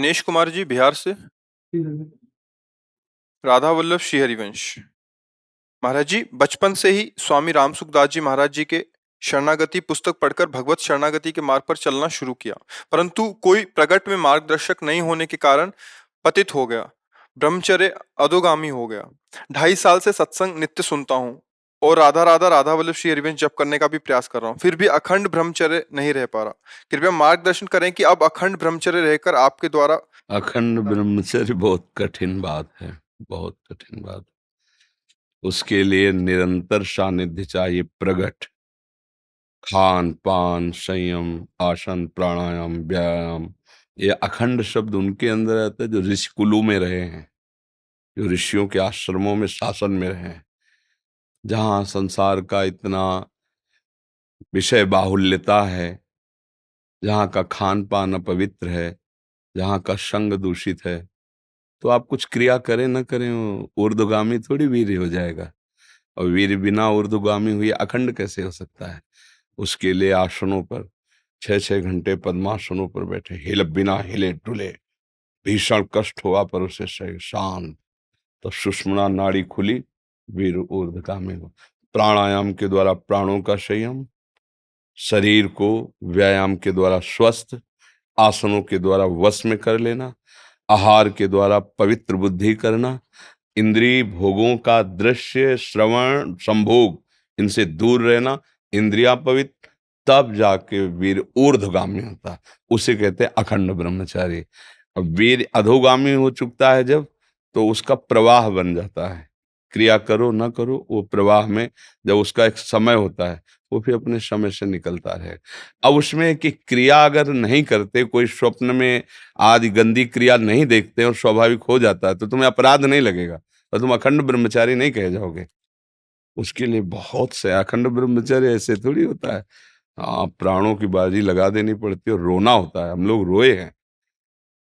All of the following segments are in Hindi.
दिनेश कुमार जी बिहार से। राधा वल्लभ श्री हरिवंश। महाराज जी, बचपन से ही स्वामी रामसुखदास जी महाराज जी के शरणागति पुस्तक पढ़कर भगवत शरणागति के मार्ग पर चलना शुरू किया, परंतु कोई प्रगट में मार्गदर्शक नहीं होने के कारण पतित हो गया, ब्रह्मचर्य अधोगामी हो गया। 2.5 साल से सत्संग नित्य सुनता हूँ और राधा राधा राधा वल्लभ श्री हरिवंश जप करने का भी प्रयास कर रहा हूँ, फिर भी अखंड ब्रह्मचर्य नहीं रह पा रहा। कृपया मार्गदर्शन करें कि अब अखंड ब्रह्मचर्य रहकर आपके द्वारा। अखंड ब्रह्मचर्य बहुत कठिन बात है, बहुत कठिन बात। उसके लिए निरंतर सानिध्य चाहिए, प्रगट खान पान संयम आसन प्राणायाम व्यायाम। ये अखंड शब्द उनके अंदर आता है जो ऋषि कुलों में रहे हैं, जो ऋषियों के आश्रमों में शासन में रहे हैं, जहाँ संसार का इतना विषय बाहुल्यता है, जहाँ का खान पान अपवित्र है, जहाँ का संग दूषित है। तो आप कुछ क्रिया करें न करें, ऊर्ध्वगामी थोड़ी वीर हो जाएगा। और वीर बिना ऊर्ध्वगामी हुए अखंड कैसे हो सकता है? उसके लिए आसनों पर 6-6 घंटे पद्मासनों पर बैठे, हिल बिना हिले डुले, भीषण कष्ट हुआ पर उसे शांत, तो सुषुम्ना नाड़ी खुली, वीर ऊर्ध्वगामी हो। प्राणायाम के द्वारा प्राणों का संयम, शरीर को व्यायाम के द्वारा स्वस्थ, आसनों के द्वारा वश में कर लेना, आहार के द्वारा पवित्र बुद्धि करना, इंद्रिय भोगों का दृश्य श्रवण संभोग इनसे दूर रहना, इंद्रिया पवित्र, तब जाके वीर ऊर्ध्वगामी होता है। उसे कहते हैं अखंड ब्रह्मचारी। अब वीर अधोगामी हो चुकता है जब, तो उसका प्रवाह बन जाता है। क्रिया करो ना करो, वो प्रवाह में जब उसका एक समय होता है, वो फिर अपने समय से निकलता रहे। अब उसमें कि क्रिया अगर नहीं करते, कोई स्वप्न में आदि गंदी क्रिया नहीं देखते और स्वाभाविक हो जाता है, तो तुम्हें अपराध नहीं लगेगा और तुम अखंड ब्रह्मचारी नहीं कहे जाओगे। उसके लिए बहुत से अखंड ब्रह्मचर्य ऐसे थोड़ी होता है। हाँ, प्राणों की बाजी लगा देनी पड़ती है और रोना होता है। हम लोग रोए हैं,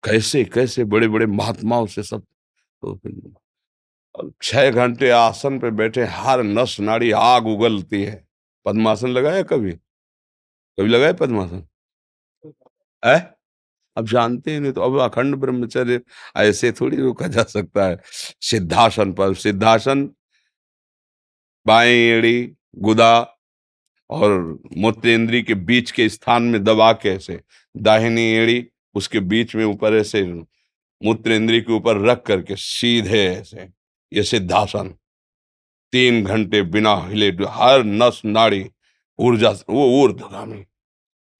कैसे कैसे बड़े बड़े महात्माओं से सब। तो 6 घंटे आसन पे बैठे, हर नस नाड़ी आग उगलती है। पद्मासन लगाया कभी? कभी लगाया पद्मासन? है? अब जानते हैं नहीं, तो अब अखंड ब्रह्मचर्य ऐसे थोड़ी रोका जा सकता है। सिद्धासन पर, सिद्धासन बाएं एड़ी गुदा और मूत्रेंद्री के बीच के स्थान में दबा के ऐसे, दाहिनी एड़ी उसके बीच में ऊपर ऐसे मूत्रेंद्री के ऊपर रख करके सीधे ऐसे, ये सिद्धासन। 3 घंटे बिना हिले, हर नस नाड़ी ऊर्जा, वो ऊर्ध्वगामी।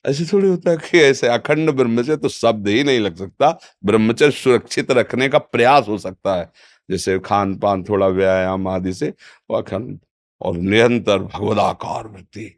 ऐसे थोड़ी होता है कि ऐसे अखंड ब्रह्मचर्य तो शब्द ही नहीं लग सकता। ब्रह्मचर्य सुरक्षित रखने का प्रयास हो सकता है, जैसे खान पान, थोड़ा व्यायाम आदि से, वो अखंड और निरंतर भगवदाकार वृत्ति,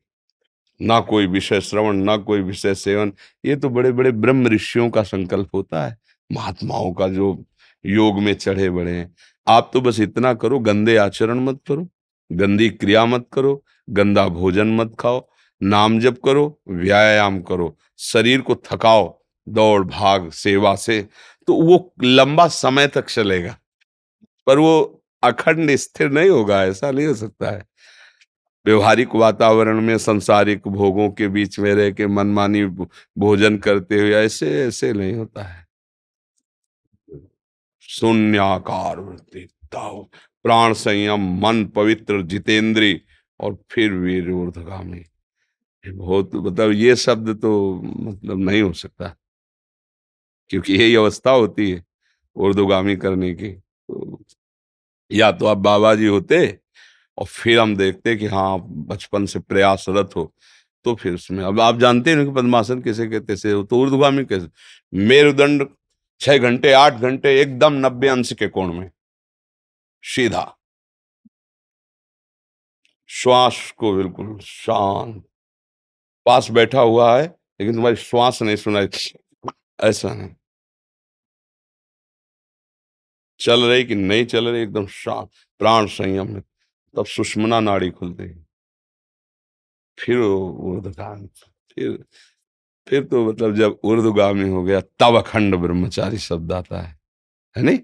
ना कोई विषय श्रवण, ना कोई विषय सेवन। ये तो बड़े बड़े ब्रह्म ऋषियों का संकल्प होता है, महात्माओं का जो योग में चढ़े बड़े हैं। आप तो बस इतना करो, गंदे आचरण मत करो, गंदी क्रिया मत करो, गंदा भोजन मत खाओ, नाम जप करो, व्यायाम करो, शरीर को थकाओ दौड़ भाग सेवा से, तो वो लंबा समय तक चलेगा। पर वो अखंड स्थिर नहीं होगा, ऐसा नहीं हो सकता है। व्यवहारिक वातावरण में सांसारिक भोगों के बीच में रह के मनमानी भोजन करते हुए ऐसे ऐसे नहीं होता है। शून्याकार वृत्ति, ताओ, प्राण संयम, मन पवित्र, जितेंद्री, और फिर वीर ऊर्ध्वगामी। ये बहुत, मतलब ये शब्द तो मतलब नहीं हो सकता, क्योंकि यही अवस्था होती है ऊर्ध्वगामी करने की। तो या तो आप बाबा जी होते और फिर हम देखते कि हाँ बचपन से प्रयासरत हो, तो फिर उसमें, अब आप जानते हैं कि पद्मासन किसे कहते से हो, तो ऊर्ध्वगामी कैसे? मेरुदंड 6 घंटे 8 घंटे एकदम 90 अंश के कोण में सीधा, श्वास को बिल्कुल शांत, पास बैठा हुआ है लेकिन तुम्हारी श्वास नहीं सुनाई, ऐसा नहीं, चल रही कि नहीं चल रही, एकदम शांत, प्राण संयम में, तब सुषुम्ना नाड़ी खुलती है, फिर ऊर्ध्वगामी, फिर तो मतलब जब ऊर्ध्वगामी हो गया तब अखंड ब्रह्मचारी शब्द आता है नहीं?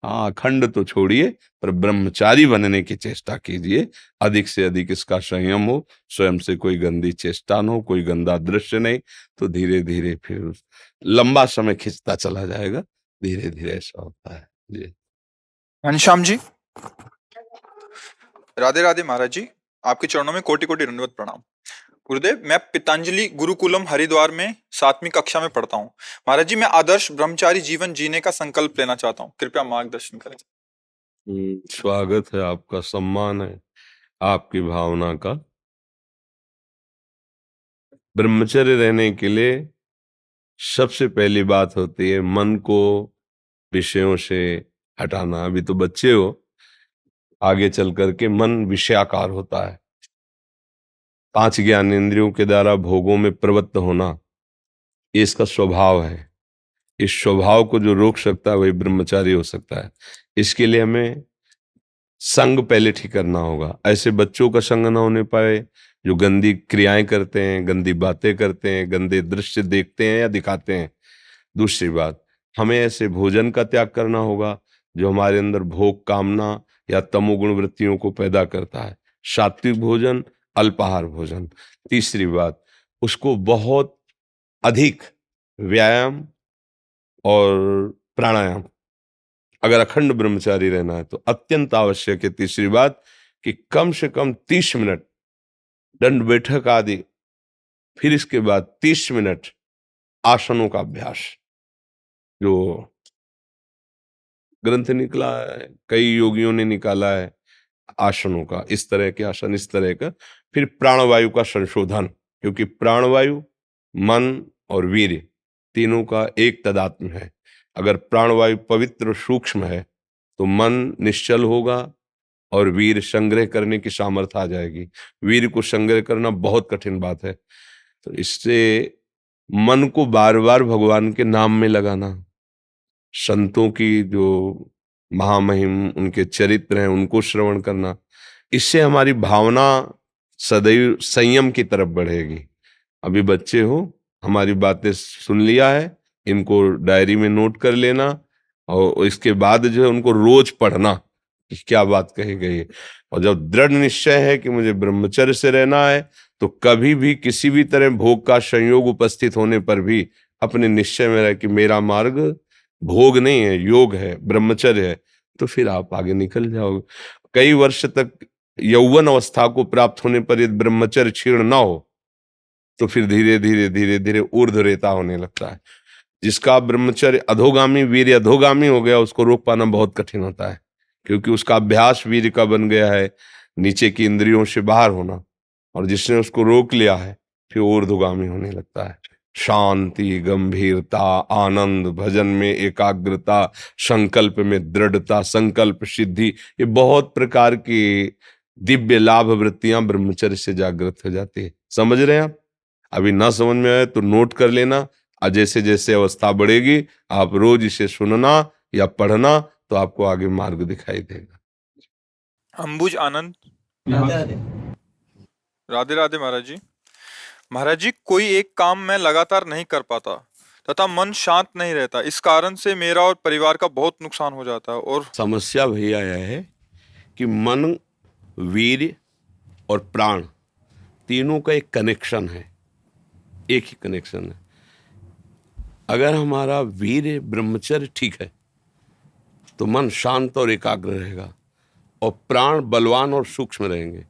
हाँ, अखंड तो छोड़िए, पर ब्रह्मचारी बनने की चेष्टा कीजिए। अधिक से अधिक इसका संयम हो, स्वयं से कोई गंदी चेष्टा न हो, कोई गंदा दृश्य नहीं, तो धीरे धीरे फिर लंबा समय खिंचता चला जाएगा। धीरे धीरे ऐसा होता है जी। घनश्याम जी, राधे राधे महाराज जी। आपके चरणों में कोटि कोटि दंडवत प्रणाम। गुरुदेव, मैं पितांजलि गुरुकुलम हरिद्वार में 7वीं कक्षा में पढ़ता हूँ। महाराज जी, मैं आदर्श ब्रह्मचारी जीवन जीने का संकल्प लेना चाहता हूँ, कृपया मार्गदर्शन करें। स्वागत है आपका, सम्मान है आपकी भावना का। ब्रह्मचर्य रहने के लिए सबसे पहली बात होती है मन को विषयों से हटाना। अभी तो बच्चे हो, आगे चल करके मन विषयाकार होता है। 5 ज्ञानेंद्रियों के द्वारा भोगों में प्रवृत्त होना, ये इसका स्वभाव है। इस स्वभाव को जो रोक सकता है वही ब्रह्मचारी हो सकता है। इसके लिए हमें संग पहले ठीक करना होगा। ऐसे बच्चों का संग ना होने पाए जो गंदी क्रियाएं करते हैं, गंदी बातें करते हैं, गंदे दृश्य देखते हैं या दिखाते हैं। दूसरी बात, हमें ऐसे भोजन का त्याग करना होगा जो हमारे अंदर भोग कामना या तमोगुण वृत्तियों को पैदा करता है। सात्विक भोजन, अल्पाहार भोजन। तीसरी बात, उसको बहुत अधिक व्यायाम और प्राणायाम, अगर अखंड ब्रह्मचारी रहना है तो अत्यंत आवश्यक है। तीसरी बात कि कम से कम 30 मिनट दंड बैठक आदि, फिर इसके बाद 30 मिनट आसनों का अभ्यास। जो ग्रंथ निकला है, कई योगियों ने निकाला है आसनों का, इस तरह के आसन, इस तरह का। फिर प्राणवायु का संशोधन, क्योंकि प्राणवायु मन और वीर्य तीनों का एक तदात्म है। अगर प्राणवायु पवित्र सूक्ष्म है तो मन निश्चल होगा और वीर संग्रह करने की सामर्थ्य आ जाएगी। वीर को संग्रह करना बहुत कठिन बात है। तो इससे मन को बार बार भगवान के नाम में लगाना, संतों की जो महामहिम उनके चरित्र हैं उनको श्रवण करना, इससे हमारी भावना सदैव संयम की तरफ बढ़ेगी। अभी बच्चे हो, हमारी बातें सुन लिया है, इनको डायरी में नोट कर लेना और इसके बाद जो है उनको रोज पढ़ना कि क्या बात कही गई है। और जब दृढ़ निश्चय है कि मुझे ब्रह्मचर्य से रहना है, तो कभी भी किसी भी तरह भोग का संयोग उपस्थित होने पर भी अपने निश्चय में रह कि मेरा मार्ग भोग नहीं है, योग है, ब्रह्मचर्य है, तो फिर आप आगे निकल जाओगे। कई वर्ष तक यौवन अवस्था को प्राप्त होने पर यदि ब्रह्मचर्य क्षीण ना हो तो फिर धीरे धीरे धीरे धीरे ऊर्ध्वरेता होने लगता है। जिसका ब्रह्मचर्य अधोगामी, वीर्य अधोगामी हो गया, उसको रोक पाना बहुत कठिन होता है, क्योंकि उसका अभ्यास वीर्य का बन गया है नीचे की इंद्रियों से बाहर होना। और जिसने उसको रोक लिया है फिर ऊर्ध्वगामी होने लगता है। शांति, गंभीरता, आनंद, भजन में एकाग्रता, संकल्प में दृढ़ता, संकल्प सिद्धि, ये बहुत प्रकार की दिव्य लाभ वृत्तियां ब्रह्मचर्य से जागृत हो जाती है। समझ रहे हैं आप? अभी ना समझ में आए तो नोट कर लेना, और जैसे जैसे अवस्था बढ़ेगी आप रोज इसे सुनना या पढ़ना तो आपको आगे मार्ग दिखाई देगा। अंबुज आनंद, राधे राधे। राधे राधे महाराज जी। महाराज जी, कोई एक काम मैं लगातार नहीं कर पाता तथा मन शांत नहीं रहता। इस कारण से मेरा और परिवार का बहुत नुकसान हो जाता है। और समस्या भैया यह है कि मन, वीर्य और प्राण तीनों का एक कनेक्शन है, एक ही कनेक्शन है। अगर हमारा वीर्य ब्रह्मचर्य ठीक है तो मन शांत और एकाग्र रहेगा और प्राण बलवान और सूक्ष्म रहेंगे।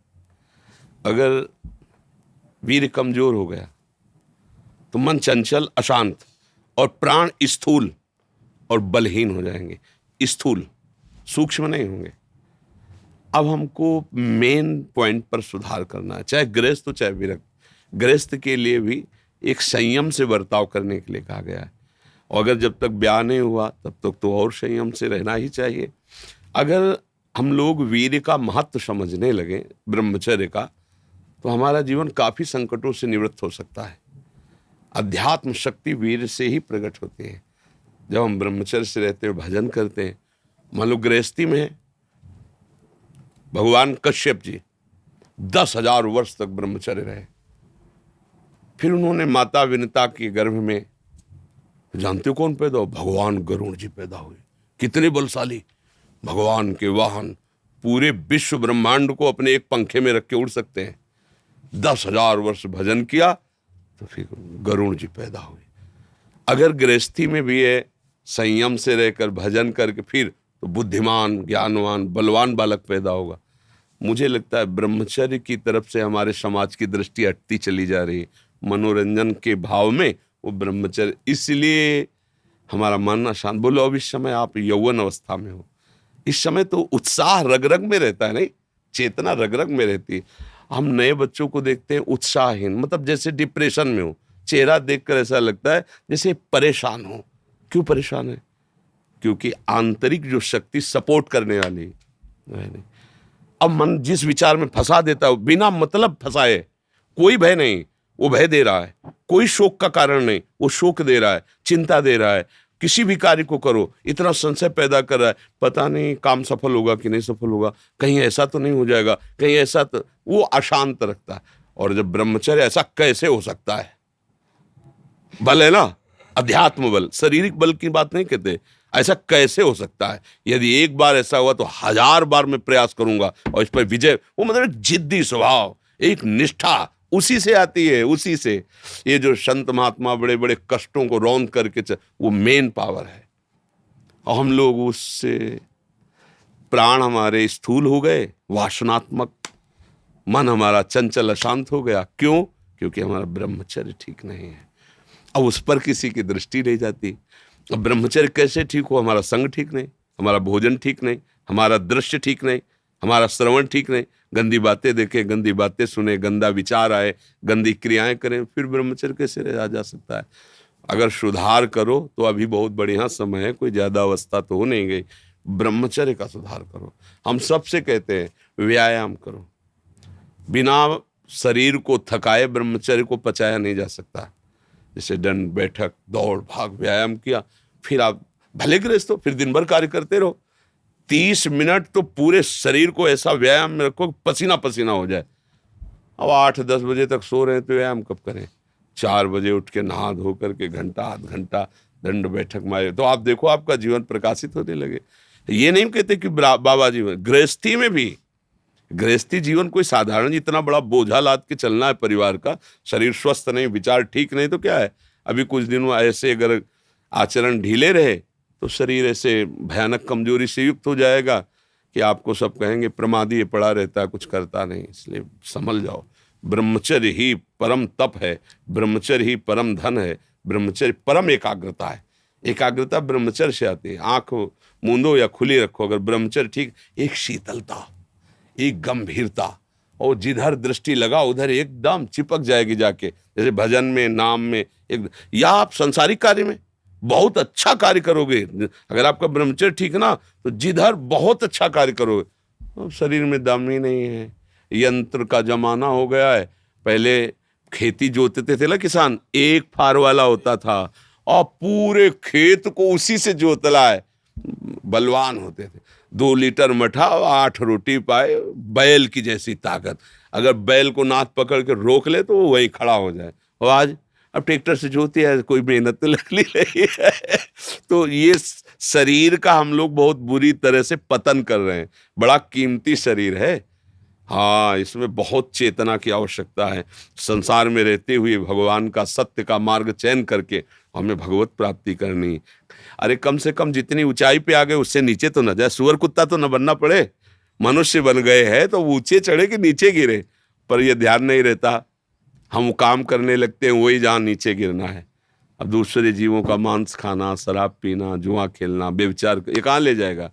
अगर वीर्य कमजोर हो गया तो मन चंचल, अशांत और प्राण स्थूल और बलहीन हो जाएंगे। स्थूल, सूक्ष्म नहीं होंगे। अब हमको मेन पॉइंट पर सुधार करना है, चाहे गृहस्थ हो चाहे विरक्त। गृहस्थ के लिए भी एक संयम से बर्ताव करने के लिए कहा गया है, और अगर जब तक ब्याह नहीं हुआ तब तक तो और संयम से रहना ही चाहिए। अगर हम लोग वीर्य का महत्व समझने लगे, ब्रह्मचर्य का, तो हमारा जीवन काफी संकटों से निवृत्त हो सकता है। अध्यात्म शक्ति वीर्य से ही प्रकट होती है। जब हम ब्रह्मचर्य से रहते हैं, भजन करते हैं, मान लो गृहस्थी में है, भगवान कश्यप जी 10,000 वर्ष तक ब्रह्मचर्य रहे। फिर उन्होंने माता विनता के गर्भ में, जानते हो कौन पैदा हो? भगवान गरुण जी पैदा हुए। कितने बलशाली, भगवान के वाहन, पूरे विश्व ब्रह्मांड को अपने एक पंखे में रख के उड़ सकते हैं। 10,000 वर्ष भजन किया तो फिर गरुण जी पैदा हुए। अगर गृहस्थी में भी है संयम से रहकर भजन करके फिर तो बुद्धिमान, ज्ञानवान, बलवान बालक पैदा होगा। मुझे लगता है ब्रह्मचर्य की तरफ से हमारे समाज की दृष्टि हटती चली जा रही है। मनोरंजन के भाव में वो ब्रह्मचर्य, इसलिए हमारा मन अशांत। बोलो अब इस समय आप यौवन अवस्था में हो, इस समय तो उत्साह रग रग में रहता है, नहीं, चेतना रग रग में रहती है। हम नए बच्चों को देखते हैं उत्साहहीन, मतलब जैसे डिप्रेशन में हो, चेहरा देखकर ऐसा लगता है जैसे परेशान हो। क्यों परेशान है? क्योंकि आंतरिक जो शक्ति सपोर्ट करने वाली है नहीं। अब मन जिस विचार में फंसा देता है, बिना मतलब फंसाए, कोई भय नहीं, वो भय दे रहा है। कोई शोक का कारण नहीं, वो शोक दे रहा है, चिंता दे रहा है। किसी भी कार्य को करो, इतना संशय पैदा कर रहा है, पता नहीं काम सफल होगा कि नहीं सफल होगा, कहीं ऐसा तो नहीं हो जाएगा, कहीं ऐसा तो, वो अशांत रखता है। और जब ब्रह्मचर्य, ऐसा कैसे हो सकता है? बल है ना, अध्यात्म बल, शारीरिक बल की बात नहीं कहते। ऐसा कैसे हो सकता है? यदि एक बार ऐसा हुआ तो 1000 बार मैं प्रयास करूंगा और इस पर विजय। वो मतलब एक जिद्दी स्वभाव, एक निष्ठा उसी से आती है, उसी से। ये जो संत महात्मा बड़े बड़े कष्टों को रौंद करके वो मेन पावर है। और हम लोग उससे, प्राण हमारे स्थूल हो गए, वासनात्मक, मन हमारा चंचल अशांत हो गया। क्यों? क्योंकि हमारा ब्रह्मचर्य ठीक नहीं है। अब उस पर किसी की दृष्टि नहीं जाती। अब ब्रह्मचर्य कैसे ठीक हो? हमारा संग ठीक नहीं, हमारा भोजन ठीक नहीं, हमारा दृश्य ठीक नहीं, हमारा श्रवण ठीक नहीं, गंदी बातें देखें, गंदी बातें सुने, गंदा विचार आए, गंदी क्रियाएं करें, फिर ब्रह्मचर्य कैसे रहा जा सकता है? अगर सुधार करो तो अभी बहुत बढ़िया समय है, कोई ज्यादा अवस्था तो हो नहीं गई। ब्रह्मचर्य का सुधार करो। हम सबसे कहते हैं व्यायाम करो। बिना शरीर को थकाए ब्रह्मचर्य को पचाया नहीं जा सकता। जैसे दंड बैठक, दौड़ भाग, व्यायाम किया, फिर आप भले गृहस्थ हो, फिर दिन भर कार्य करते रहो। 30 मिनट तो पूरे शरीर को ऐसा व्यायाम में रखो पसीना पसीना हो जाए। अब 8-10 बजे तक सो रहे हैं तो व्यायाम कब करें? 4 बजे उठ के नहा धो करके घंटा आध घंटा दंड बैठक मारे तो आप देखो आपका जीवन प्रकाशित होने लगे। ये नहीं कहते कि बाबा जीवन, गृहस्थी में भी, गृहस्थी जीवन कोई साधारण इतना बड़ा बोझा लाद के चलना है परिवार का। शरीर स्वस्थ नहीं, विचार ठीक नहीं तो क्या है? अभी कुछ दिन ऐसे अगर आचरण ढीले रहे तो शरीर ऐसे भयानक कमजोरी से युक्त हो जाएगा कि आपको सब कहेंगे प्रमादी, ये पड़ा रहता है, कुछ करता नहीं। इसलिए संभल जाओ। ब्रह्मचर्य ही परम तप है, ब्रह्मचर्य ही परम धन है, ब्रह्मचर्य परम एकाग्रता है। एकाग्रता ब्रह्मचर्य से आती है। आंख मूंदो या खुली रखो, अगर ब्रह्मचर्य ठीक, एक शीतलता, एक गंभीरता, और जिधर दृष्टि लगा उधर एकदम चिपक जाएगी जाके। जैसे भजन में, नाम में, एक, या आप संसारिक कार्य में बहुत अच्छा कार्य करोगे। अगर आपका ब्रह्मचर्य ठीक ना तो जिधर बहुत अच्छा कार्य करोगे। अब शरीर में दम ही नहीं है, यंत्र का जमाना हो गया है। पहले खेती जोतते थे ना किसान, एक फार वाला होता था और पूरे खेत को उसी से जोतला है। बलवान होते थे, 2 लीटर मठा और 8 रोटी पाए, बैल की जैसी ताकत। अगर बैल को नाथ पकड़ के रोक ले तो वो वहीं खड़ा हो जाए। और आज अब ट्रैक्टर से जोती है, कोई मेहनत तो लग नहीं है। तो ये शरीर का हम लोग बहुत बुरी तरह से पतन कर रहे हैं। बड़ा कीमती शरीर है, हाँ, इसमें बहुत चेतना की आवश्यकता है। संसार में रहते हुए भगवान का, सत्य का मार्ग चयन करके हमें भगवत प्राप्ति करनी। अरे कम से कम जितनी ऊंचाई पे आ गए उससे नीचे तो न जाए। सुअर कुत्ता तो न बनना पड़े। मनुष्य बन गए हैं तो ऊंचे चढ़े कि नीचे गिरे, पर यह ध्यान नहीं रहता। हम काम करने लगते हैं वही जहां नीचे गिरना है। अब दूसरे जीवों का मांस खाना, शराब पीना, जुआ खेलना, व्यभिचार, ये कहाँ ले जाएगा?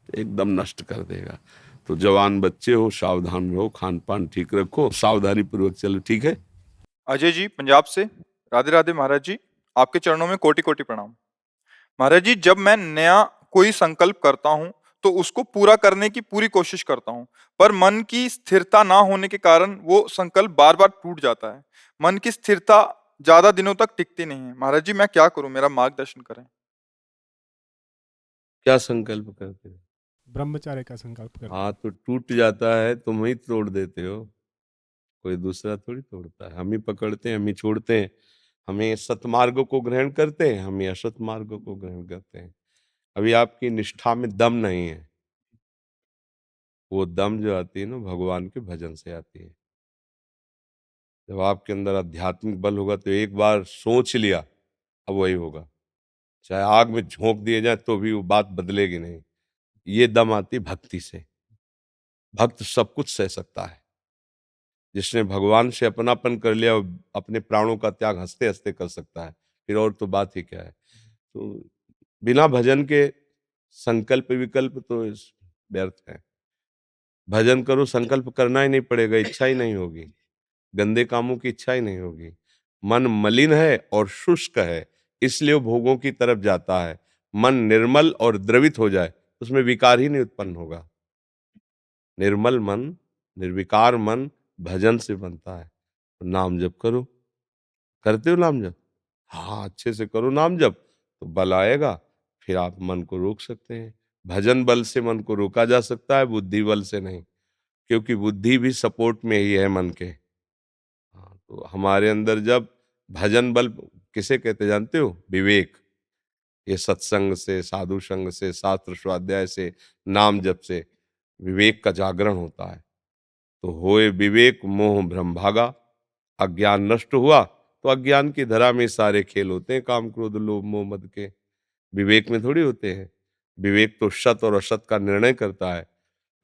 एकदम नष्ट कर देगा। तो जवान बच्चे हो, सावधान रहो, खान पान ठीक रखो, सावधानी पूर्वक चलो, ठीक है? अजय जी पंजाब से, राधे राधे महाराज जी, आपके चरणों में कोटि कोटि प्रणाम। महाराज जी, जब मैं नया कोई संकल्प करता हूँ तो उसको पूरा करने की पूरी कोशिश करता हूँ, पर मन की स्थिरता ना होने के कारण वो संकल्प बार बार टूट जाता है। मन की स्थिरता ज्यादा दिनों तक टिकती नहीं है। महाराज जी, मैं क्या करूं, मेरा मार्गदर्शन करें। क्या संकल्प करते हो? ब्रह्मचर्य का संकल्प करते हाँ, तो टूट जाता है, तुम ही तोड़ देते हो, कोई दूसरा थोड़ी तोड़ता है। हम ही पकड़ते हैं, हम ही छोड़ते हैं। हमें सतमार्ग को ग्रहण करते हैं, हम ही असत मार्ग को ग्रहण करते हैं। अभी आपकी निष्ठा में दम नहीं है। वो दम जो आती है ना, भगवान के भजन से आती है। जब आपके अंदर आध्यात्मिक बल होगा तो एक बार सोच लिया, अब वही होगा। चाहे आग में झोंक दिए जाए तो भी वो बात बदलेगी नहीं। ये दम आती भक्ति से। भक्त सब कुछ सह सकता है। जिसने भगवान से अपनापन कर लिया, वो अपने प्राणों का त्याग हंसते हंसते कर सकता है। फिर और तो बात ही क्या है। तो बिना भजन के संकल्प विकल्प तो व्यर्थ है। भजन करो, संकल्प करना ही नहीं पड़ेगा, इच्छा ही नहीं होगी, गंदे कामों की इच्छा ही नहीं होगी। मन मलिन है और शुष्क है, इसलिए वो भोगों की तरफ जाता है। मन निर्मल और द्रवित हो जाए, उसमें विकार ही नहीं उत्पन्न होगा। निर्मल मन, निर्विकार मन भजन से बनता है। नाम जप करो। करते हो नाम जप? हाँ, अच्छे से करो नाम जप, तो बल आएगा। फिर आप मन को रोक सकते हैं। भजन बल से मन को रोका जा सकता है, बुद्धि बल से नहीं। क्योंकि बुद्धि भी सपोर्ट में ही है मन के। हाँ, तो हमारे अंदर जब भजन बल किसे कहते जानते हो? विवेक। ये सत्संग से, साधु संग से, शास्त्र स्वाध्याय से, नाम जप से विवेक का जागरण होता है। तो होए विवेक मोह भ्रम भागा। अज्ञान नष्ट हुआ तो अज्ञान की धरा में सारे खेल होते हैं, काम क्रोध लोभ मोह मद के। विवेक में थोड़ी होते हैं। विवेक तो सत और असत का निर्णय करता है।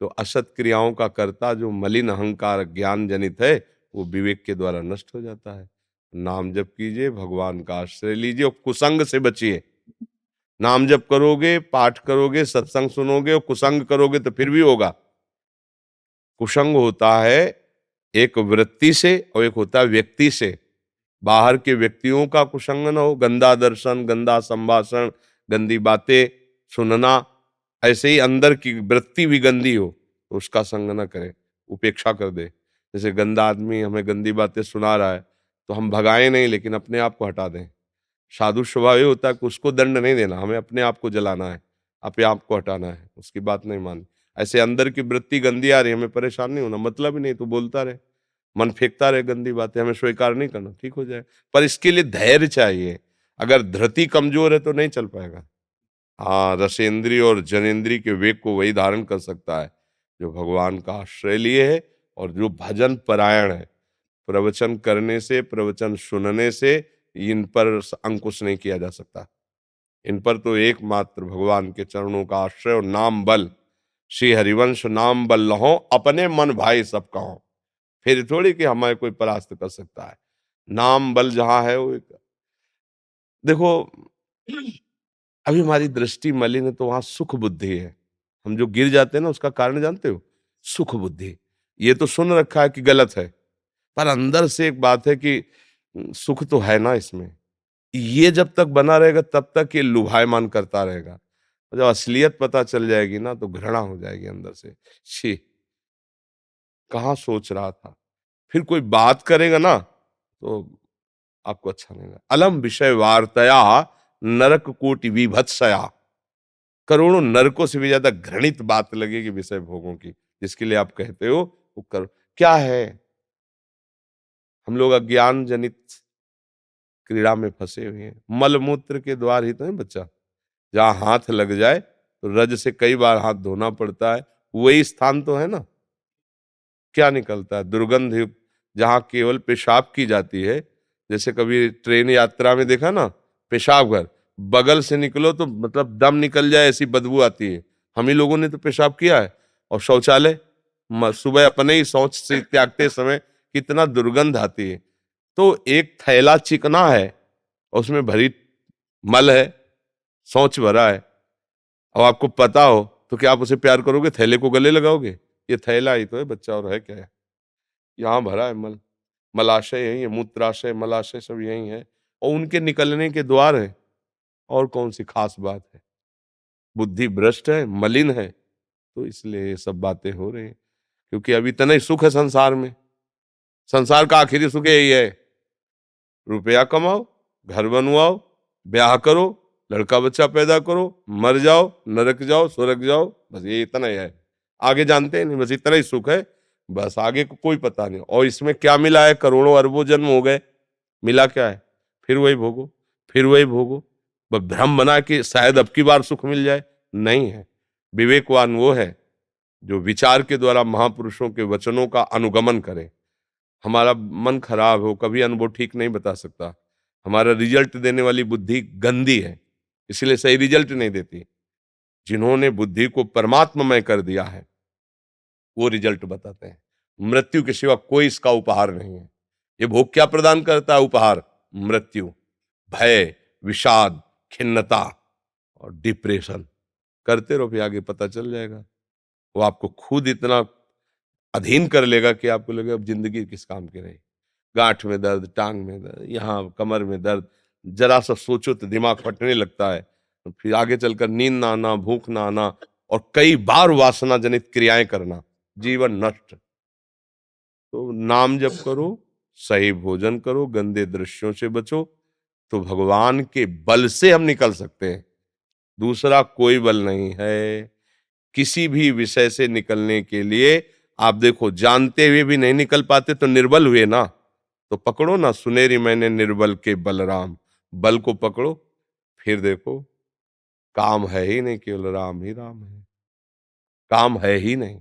तो असत क्रियाओं का कर्ता जो मलिन अहंकार ज्ञान जनित है, वो विवेक के द्वारा नष्ट हो जाता है। नाम जप कीजिए, भगवान का आश्रय लीजिए और कुसंग से बचिए। नाम जप करोगे, पाठ करोगे, सत्संग सुनोगे और कुसंग करोगे तो फिर भी होगा। कुसंग होता है एक वृत्ति से और एक होता है व्यक्ति से। बाहर के व्यक्तियों का कुसंग न हो, गंदा दर्शन, गंदा संभाषण, गंदी बातें सुनना। ऐसे ही अंदर की वृत्ति भी गंदी हो तो उसका संग न करे, उपेक्षा कर दे। जैसे गंदा आदमी हमें गंदी बातें सुना रहा है तो हम भगाएं नहीं, लेकिन अपने आप को हटा दें। साधु स्वभाव ये होता है कि उसको दंड नहीं देना, हमें अपने आप को जलाना है, अपने आप को हटाना है, उसकी बात नहीं माननी। ऐसे अंदर की वृत्ति गंदी आ रही है, हमें परेशान नहीं होना, मतलब ही नहीं तो बोलता रहे, मन फेंकता रहे गंदी बातें, हमें स्वीकार नहीं करना, ठीक हो जाए। पर इसके लिए धैर्य चाहिए। अगर धृति कमजोर है तो नहीं चल पाएगा। हाँ, रसेंद्री और जनेंद्री के वेग को वही धारण कर सकता है जो भगवान का आश्रय लिए है और जो भजन परायण है। प्रवचन करने से, प्रवचन सुनने से इन पर अंकुश नहीं किया जा सकता। इन पर तो एकमात्र भगवान के चरणों का आश्रय और नाम बल। श्री हरिवंश नाम बल लहो, अपने मन भाई सब कहो। फिर थोड़ी कि हमें कोई परास्त कर सकता है। नाम बल जहां है वो देखो, अभी हमारी दृष्टि मलिन है तो वहां सुख बुद्धि है। हम जो गिर जाते हैं ना, उसका कारण जानते हो? सुख बुद्धि। ये तो सुन रखा है कि गलत है, पर अंदर से एक बात है कि सुख तो है ना इसमें। ये जब तक बना रहेगा तब तक ये लुभायमान करता रहेगा। जब असलियत पता चल जाएगी ना तो घृणा हो जाएगी अंदर से। छी, कहाँ सोच रहा था। फिर कोई बात करेगा ना तो आपको अच्छा नहीं लगेगा। अलम विषय वार्तया नरक कोटि विभत्सया। करोड़ों नरकों से भी ज्यादा घृणित बात लगेगी विषय भोगों की, जिसके लिए आप कहते हो वो कर क्या है। हम लोग अज्ञान जनित क्रीड़ा में फंसे हुए हैं। मल मूत्र के द्वार ही तो है बच्चा। जहां हाथ लग जाए तो रज से कई बार हाथ धोना पड़ता है, वही स्थान तो है ना। क्या निकलता है? दुर्गंध युक्त, जहां केवल पेशाब की जाती है। जैसे कभी ट्रेन यात्रा में देखा ना, पेशाब घर बगल से निकलो तो मतलब दम निकल जाए ऐसी बदबू आती है। हम ही लोगों ने तो पेशाब किया है। और शौचालय सुबह अपने ही शौच से त्यागते समय कितना दुर्गंध आती है। तो एक थैला चिकना है और उसमें भरी मल है, शौच भरा है, और आपको पता हो तो क्या आप उसे प्यार करोगे? थैले को गले लगाओगे? ये थैला ही तो है बच्चा, और है क्या है? यहाँ भरा है मल। मलाशय यही है, मूत्राशय मलाशय सब यही है, और उनके निकलने के द्वार है। और कौन सी खास बात है? बुद्धि भ्रष्ट है, मलिन है, तो इसलिए ये सब बातें हो रही हैं। क्योंकि अभी इतना ही सुख है संसार में। संसार का आखिरी सुख यही है, रुपया कमाओ, घर बनवाओ, ब्याह करो, लड़का बच्चा पैदा करो, मर जाओ, नरक जाओ, स्वर्ग जाओ, बस ये इतना ही है। आगे जानते ही नहीं, बस इतना ही सुख है। बस आगे को कोई पता नहीं। और इसमें क्या मिला है? करोड़ों अरबों जन्म हो गए, मिला क्या है? फिर वही भोगो, फिर वही भोगो। बस भ्रम बना कि शायद अब की बार सुख मिल जाए, नहीं है। विवेकवान वो है जो विचार के द्वारा महापुरुषों के वचनों का अनुगमन करे। हमारा मन खराब हो, कभी अनुभव ठीक नहीं बता सकता। हमारा रिजल्ट देने वाली बुद्धि गंदी है, इसलिए सही रिजल्ट नहीं देती। जिन्होंने बुद्धि को परमात्ममय कर दिया है वो रिजल्ट बताते हैं। मृत्यु के सिवा कोई इसका उपहार नहीं है। ये भोग क्या प्रदान करता है? उपहार मृत्यु, भय, विषाद, खिन्नता और डिप्रेशन। करते रहो, फिर आगे पता चल जाएगा। वो आपको खुद इतना अधीन कर लेगा कि आपको लगेगा अब जिंदगी किस काम की रही। गांठ में दर्द, टांग में दर्द, यहाँ कमर में दर्द, जरा सा सोचो तो दिमाग फटने लगता है। तो फिर आगे चलकर नींद ना आना, भूख ना आना और कई बार वासना जनित क्रियाएं करना, जीवन नष्ट। तो नाम जप करो, सही भोजन करो, गंदे दृश्यों से बचो, तो भगवान के बल से हम निकल सकते हैं। दूसरा कोई बल नहीं है। किसी भी विषय से निकलने के लिए आप देखो, जानते हुए भी नहीं निकल पाते तो निर्बल हुए ना। तो पकड़ो ना, सुनेरी मैंने निर्बल के बलराम, बल को पकड़ो, फिर देखो काम है ही नहीं, केवल राम ही राम है। काम है ही नहीं,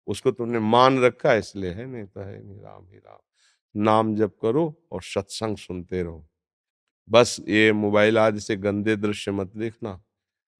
उसको तुमने मान रखा है इसलिए है, नहीं तो है नहीं, राम ही राम। नाम जप करो और सत्संग सुनते रहो। बस ये मोबाइल आज से गंदे दृश्य मत देखना,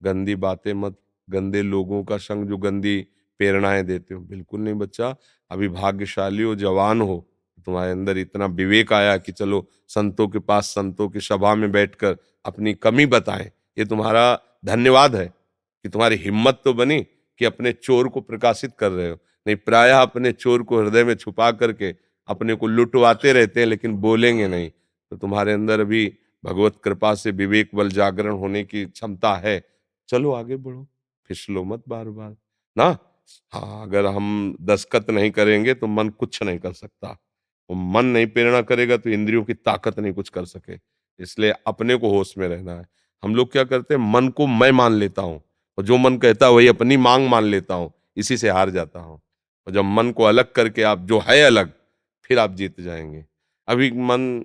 गंदी बातें मत, गंदे लोगों का संग जो गंदी प्रेरणाएं देते हो, बिल्कुल नहीं बच्चा। अभी भाग्यशाली हो, जवान हो, तुम्हारे अंदर इतना विवेक आया कि चलो संतों के पास, संतों की सभा में बैठकर अपनी कमी बताएं। ये तुम्हारा धन्यवाद है कि तुम्हारी हिम्मत तो बनी कि अपने चोर को प्रकाशित कर रहे हो। नहीं, प्रायः अपने चोर को हृदय में छुपा करके अपने को लुटवाते रहते हैं, लेकिन बोलेंगे नहीं। तो तुम्हारे अंदर अभी भगवत कृपा से विवेक बल जागरण होने की क्षमता है। चलो आगे बढ़ो, फिसलो मत बार बार ना। हाँ, अगर हम दस्तखत नहीं करेंगे तो मन कुछ नहीं कर सकता, और मन नहीं प्रेरणा करेगा तो इंद्रियों की ताकत नहीं कुछ कर सके। इसलिए अपने को होश में रहना है। हम लोग क्या करते हैं, मन को मैं मान लेता हूँ और जो मन कहता है वही अपनी मांग मान लेता हूँ, इसी से हार जाता हूँ। और जब मन को अलग करके आप जो है अलग, फिर आप जीत जाएंगे। अभी मन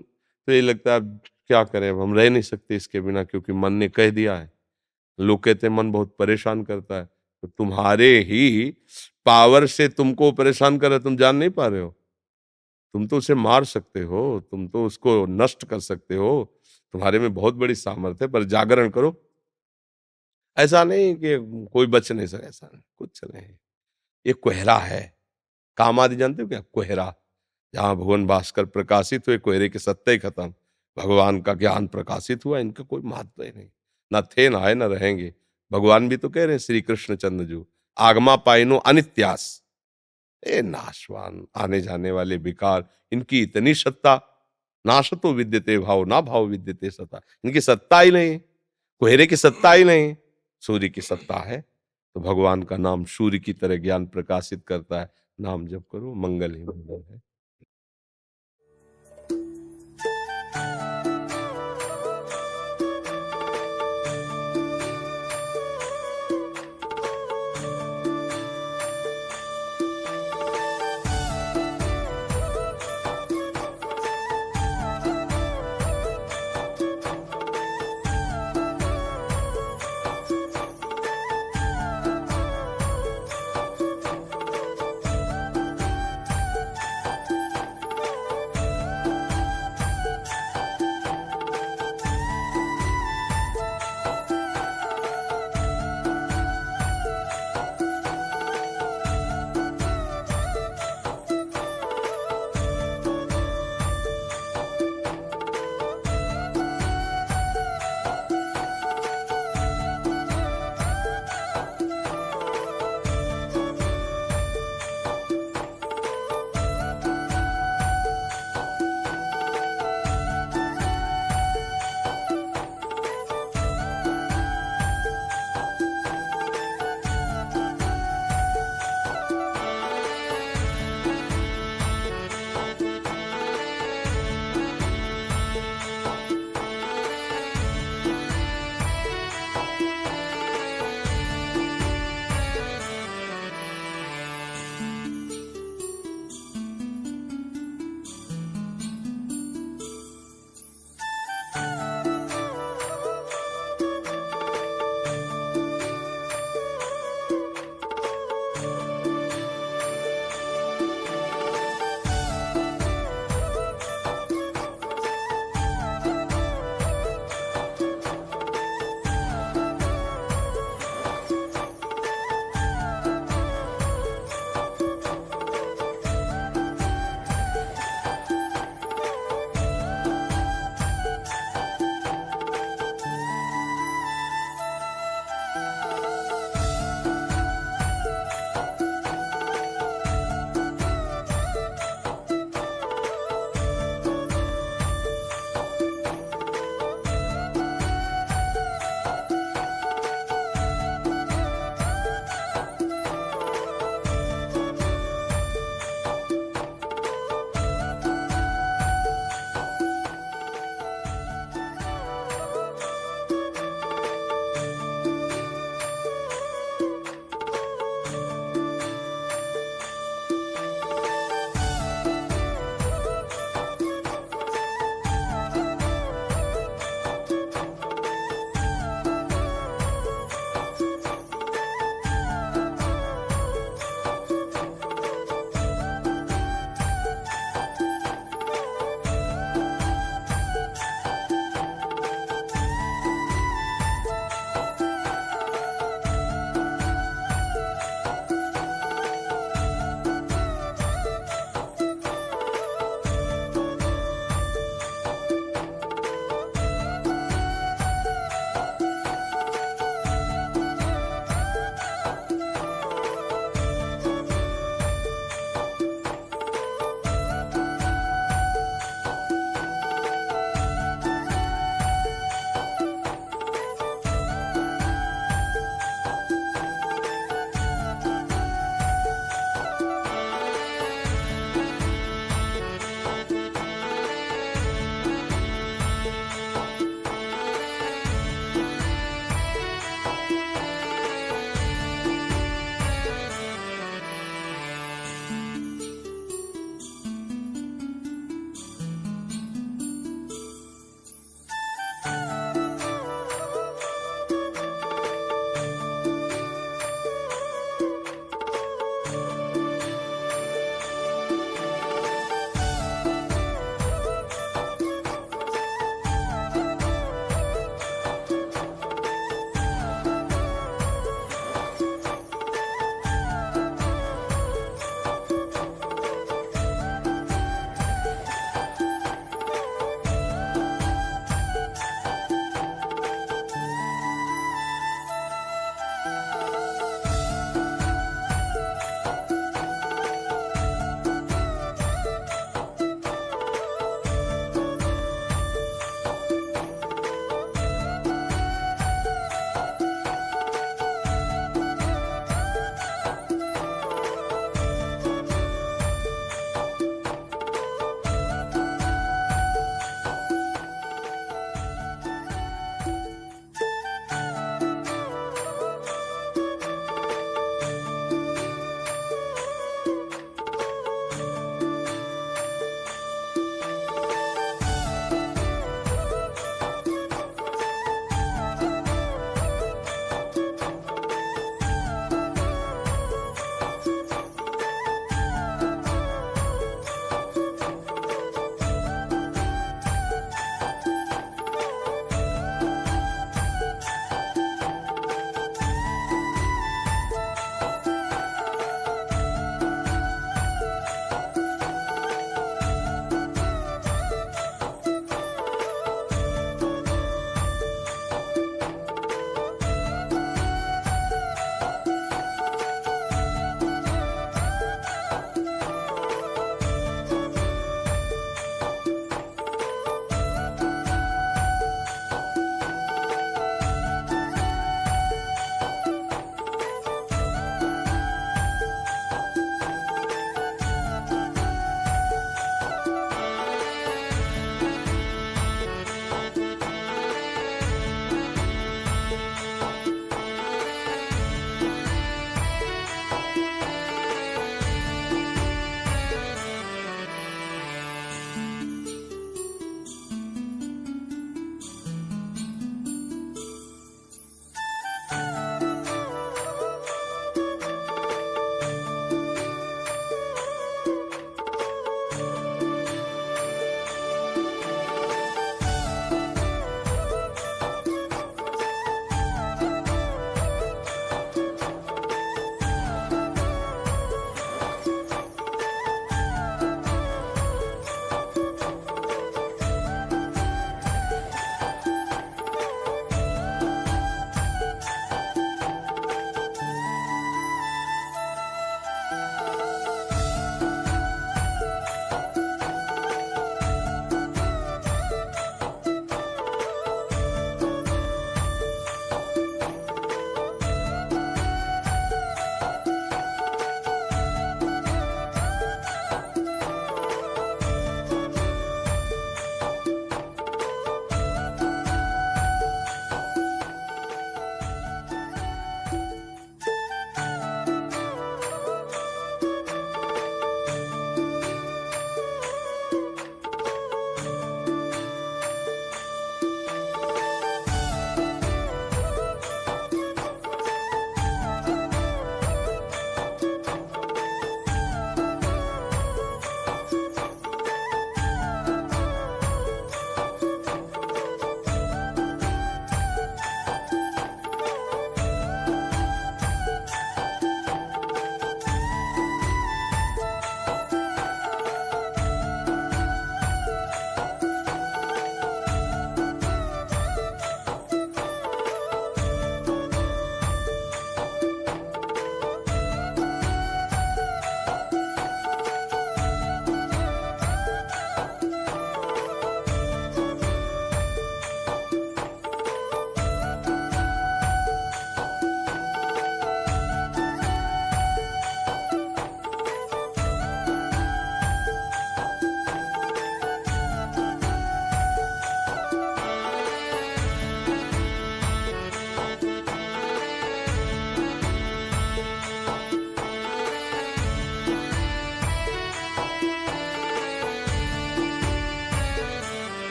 तो ये लगता है अब क्या करें, अब हम रह नहीं सकते इसके बिना, क्योंकि मन ने कह दिया है। लोग कहते हैं मन बहुत परेशान करता है, तो तुम्हारे ही पावर से तुमको परेशान कर रहा है, तुम जान नहीं पा रहे हो। तुम तो उसे मार सकते हो, तुम तो उसको नष्ट कर सकते हो, तुम्हारे में बहुत बड़ी सामर्थ्य है, पर जागरण करो। ऐसा नहीं कि कोई बच नहीं सके, ऐसा नहीं, कुछ नहीं। ये कोहरा है, काम आदि जानते हो क्या? कोहरा, जहां भगवान भास्कर प्रकाशित हुए, कोहरे के सत्ते खत्म, भगवान का ज्ञान प्रकाशित हुआ, इनका कोई महत्व ही नहीं। न थे, न है, न रहेंगे। भगवान भी तो कह रहे हैं, श्री कृष्ण चंद्र जी, आगमा पाइनो अनित्यास, ए नाशवान, आने जाने वाले विकार, इनकी इतनी सत्ता। नाशतो विद्यते भाव, ना भाव विद्यते सत्ता, इनकी सत्ता ही नहीं, कोहरे की सत्ता ही नहीं, सूर्य की सत्ता है। तो भगवान का नाम सूर्य की तरह ज्ञान प्रकाशित करता है। नाम जप करो, मंगल ही मंगल है।